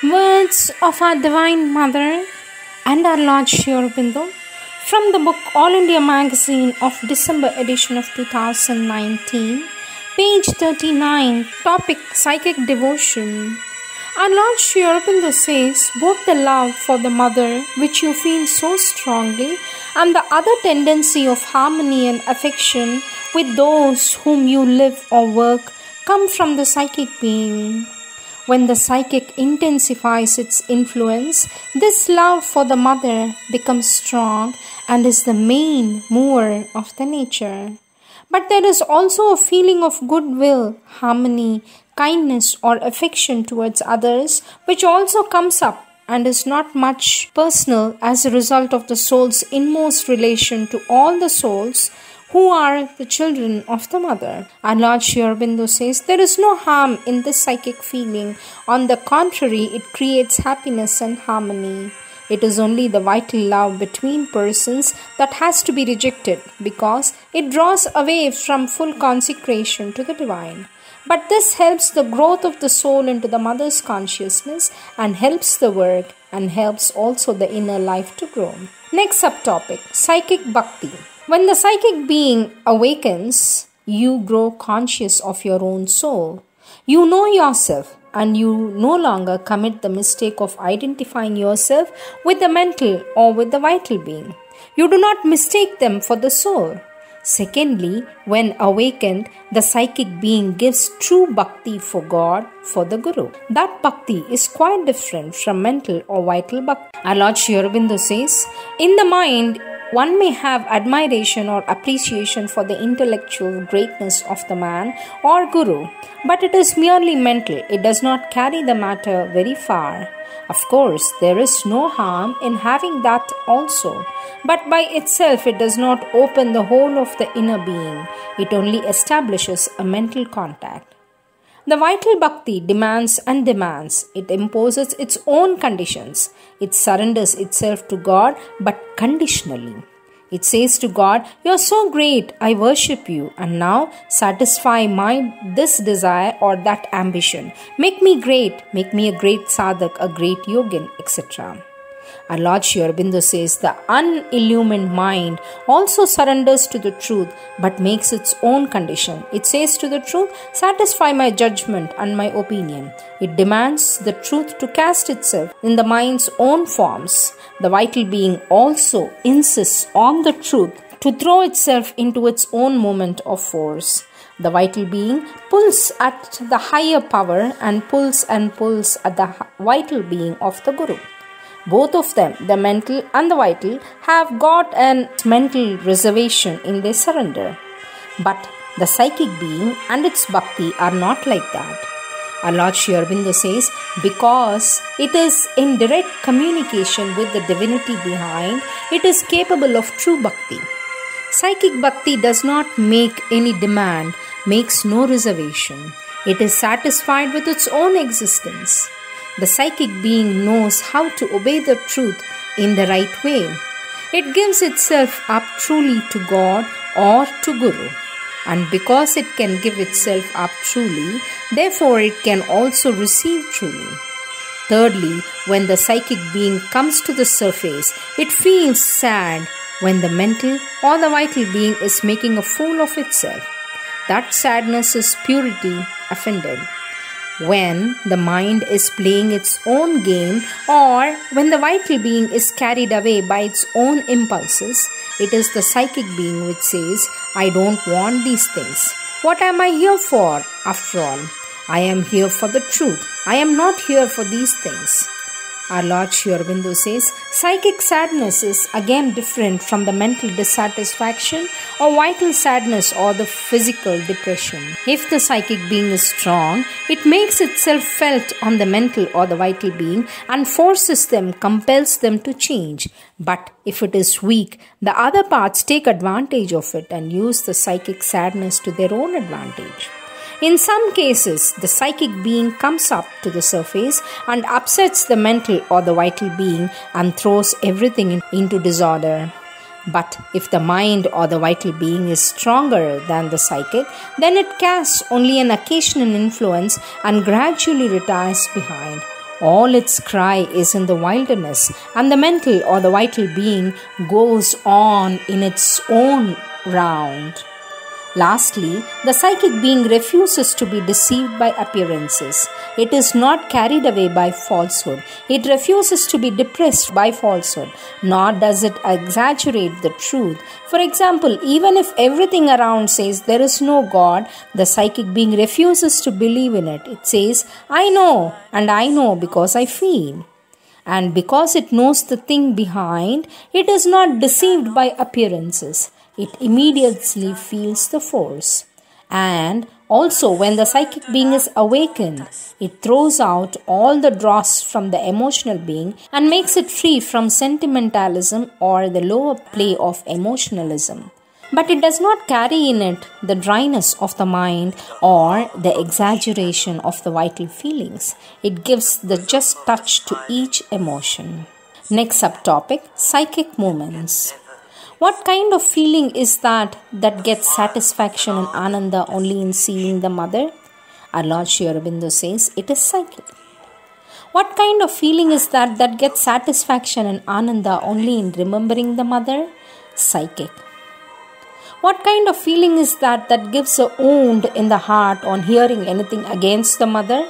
Words of our Divine Mother and our Lord Sri Aurobindo from the book All India Magazine of December edition of 2019, page 39, topic Psychic Devotion. Our Lord Sri Aurobindo says, both the love for the mother which you feel so strongly and the other tendency of harmony and affection with those whom you live or work come from the psychic being. When the psychic intensifies its influence, this love for the mother becomes strong and is the main mover of the nature. But there is also a feeling of goodwill, harmony, kindness or affection towards others which also comes up and is not much personal as a result of the soul's inmost relation to all the souls who are the children of the mother. Our Lord Sri Aurobindo says there is no harm in this psychic feeling. On the contrary, it creates happiness and harmony. It is only the vital love between persons that has to be rejected because it draws away from full consecration to the divine. But this helps the growth of the soul into the mother's consciousness and helps the work and helps also the inner life to grow. Next subtopic, Psychic Bhakti. When the psychic being awakens, you grow conscious of your own soul. You know yourself and you no longer commit the mistake of identifying yourself with the mental or with the vital being. You do not mistake them for the soul. Secondly, when awakened, the psychic being gives true bhakti for God, for the Guru. That bhakti is quite different from mental or vital bhakti. Our Lord Sri Aurobindo says, in the mind, one may have admiration or appreciation for the intellectual greatness of the man or Guru, but it is merely mental. It does not carry the matter very far. Of course, there is no harm in having that also, but by itself it does not open the whole of the inner being. It only establishes a mental contact. The vital bhakti demands and demands. It imposes its own conditions. It surrenders itself to God but conditionally. It says to God, "You are so great, I worship you, and now satisfy this desire or that ambition. Make me great, make me a great sadhak, a great yogin, etc." Our Lord Sri Aurobindo says the unillumined mind also surrenders to the truth but makes its own condition. It says to the truth, "Satisfy my judgment and my opinion." It demands the truth to cast itself in the mind's own forms. The vital being also insists on the truth to throw itself into its own moment of force. The vital being pulls at the higher power and pulls at the vital being of the Guru. Both of them, the mental and the vital, have got a mental reservation in their surrender. But the psychic being and its bhakti are not like that. Our Lord Sri Aurobindo says, because it is in direct communication with the divinity behind, it is capable of true bhakti. Psychic bhakti does not make any demand, makes no reservation. It is satisfied with its own existence. The psychic being knows how to obey the truth in the right way. It gives itself up truly to God or to Guru. And because it can give itself up truly, therefore it can also receive truly. Thirdly, when the psychic being comes to the surface, it feels sad when the mental or the vital being is making a fool of itself. That sadness is purity offended. When the mind is playing its own game or when the vital being is carried away by its own impulses, it is the psychic being which says, "I don't want these things. What am I here for? After all, I am here for the truth. I am not here for these things." Our Lord Sri Aurobindo says, psychic sadness is again different from the mental dissatisfaction or vital sadness or the physical depression. If the psychic being is strong, it makes itself felt on the mental or the vital being and forces them, compels them to change. But if it is weak, the other parts take advantage of it and use the psychic sadness to their own advantage. In some cases, the psychic being comes up to the surface and upsets the mental or the vital being and throws everything into disorder. But if the mind or the vital being is stronger than the psychic, then it casts only an occasional influence and gradually retires behind. All its cry is in the wilderness, and the mental or the vital being goes on in its own round. Lastly, the psychic being refuses to be deceived by appearances. It is not carried away by falsehood. It refuses to be depressed by falsehood, nor does it exaggerate the truth. For example, even if everything around says there is no God, the psychic being refuses to believe in it. It says, I know, and I know because I feel. And because it knows the thing behind, it is not deceived by appearances. It immediately feels the force. And also, when the psychic being is awakened, it throws out all the dross from the emotional being and makes it free from sentimentalism or the lower play of emotionalism. But it does not carry in it the dryness of the mind or the exaggeration of the vital feelings. It gives the just touch to each emotion. Next subtopic, psychic movements. What kind of feeling is that gets satisfaction and ananda only in seeing the mother? Our Lord Sri Aurobindo says it is psychic. What kind of feeling is that gets satisfaction and ananda only in remembering the mother? Psychic. What kind of feeling is that gives a wound in the heart on hearing anything against the mother?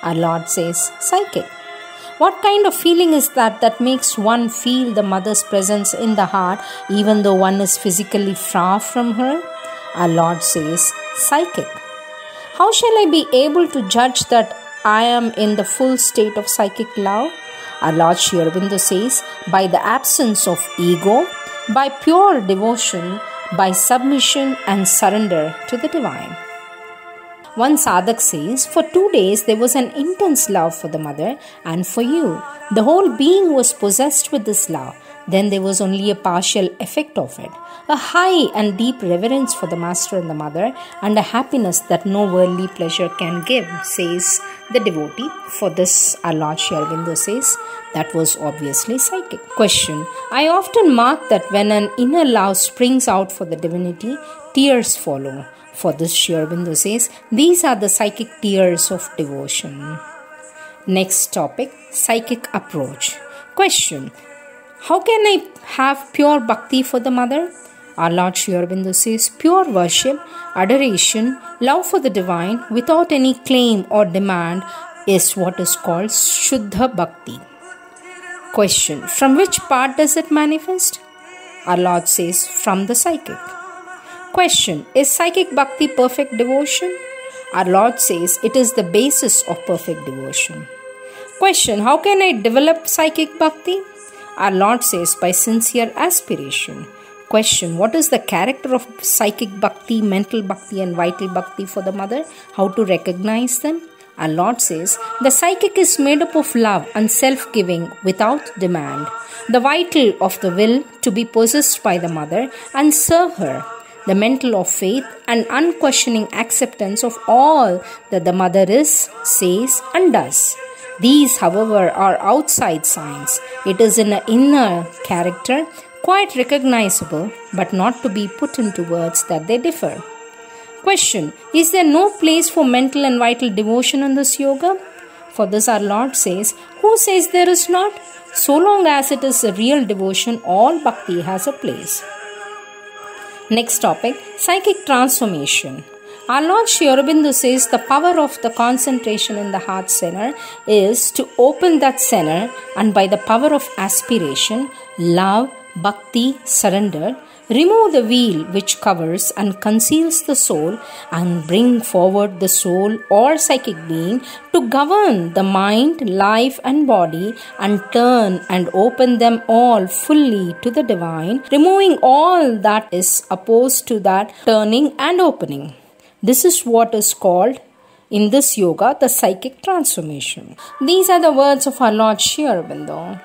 Our Lord says psychic. What kind of feeling is that makes one feel the mother's presence in the heart even though one is physically far from her? Our Lord says, psychic. How shall I be able to judge that I am in the full state of psychic love? Our Lord Sri Aurobindo says, by the absence of ego, by pure devotion, by submission and surrender to the divine. One sadhak says, for 2 days there was an intense love for the mother and for you. The whole being was possessed with this love. Then there was only a partial effect of it. A high and deep reverence for the master and the mother, and a happiness that no worldly pleasure can give, says the devotee. For this, our Lord Sri Aurobindo says, that was obviously psychic. Question. I often mark that when an inner love springs out for the divinity, tears follow. For this, Sri Aurobindo says, these are the psychic tears of devotion. Next topic, psychic approach. Question. How can I have pure bhakti for the mother? Our Lord Sri Aurobindo says, pure worship, adoration, love for the divine without any claim or demand is what is called Shuddha Bhakti. Question. From which part does it manifest? Our Lord says, from the psychic. Question. Is psychic bhakti perfect devotion? Our Lord says it is the basis of perfect devotion. Question. How can I develop psychic bhakti? Our Lord says by sincere aspiration. Question. What is the character of psychic bhakti, mental bhakti and vital bhakti for the mother? How to recognize them? Our Lord says the psychic is made up of love and self-giving without demand. The vital of the will to be possessed by the mother and serve her. The mental of faith and unquestioning acceptance of all that the mother is, says and does. These, however, are outside signs. It is in an inner character, quite recognizable, but not to be put into words that they differ. Question. Is there no place for mental and vital devotion in this yoga? For this our Lord says, who says there is not? So long as it is a real devotion, all bhakti has a place. Next topic, psychic transformation. Our Lord Sri Aurobindo says the power of the concentration in the heart center is to open that center, and by the power of aspiration, love, bhakti, surrender, remove the veil which covers and conceals the soul and bring forward the soul or psychic being to govern the mind, life and body and turn and open them all fully to the divine, removing all that is opposed to that turning and opening. This is what is called in this yoga the psychic transformation. These are the words of our Lord Sri Aurobindo.